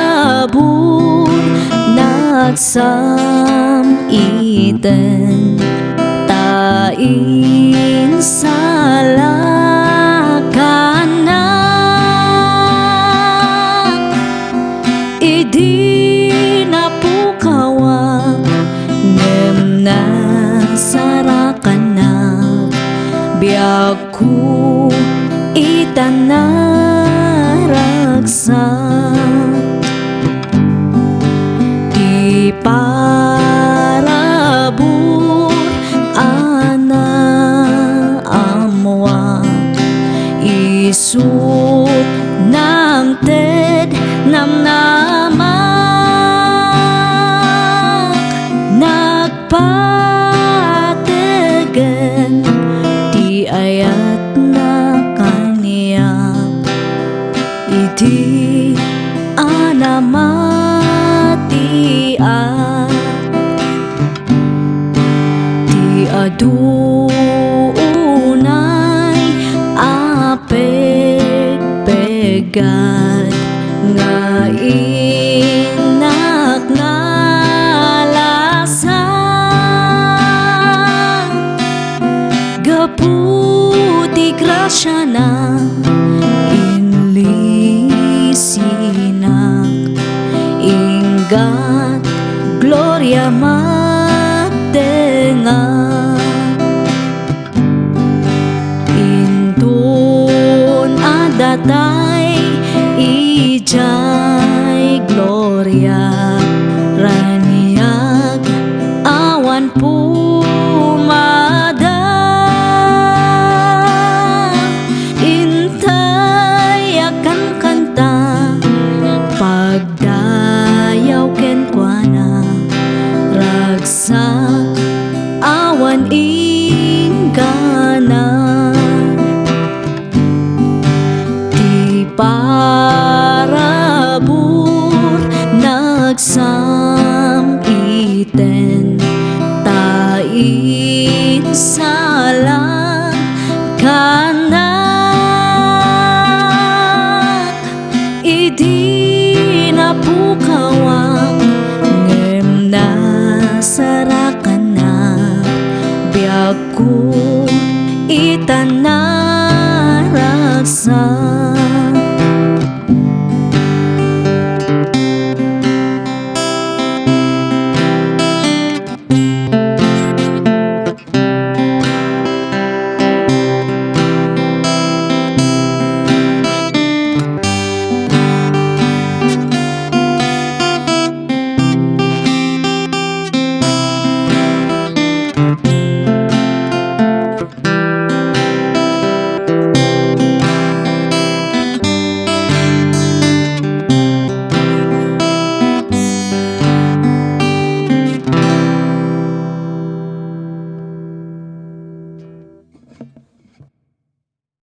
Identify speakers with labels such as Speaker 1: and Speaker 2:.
Speaker 1: Parabur nagsam-iten tain salakana idi napukawak ngem nasarakana biagku itanaragsa di parabur ana amwa isut nang ted namnamak nagpategen di ayat na kaniya idi anamati di adunay apeg-pegat nga inak ngalasa gaputi grasya na inlisinak inggat gloria magdengat intun adatay ijay gloria raniag awan pumada intay akan kanta pagdayaw ken kuana ragsak awan ingana di parabur nagsam-iten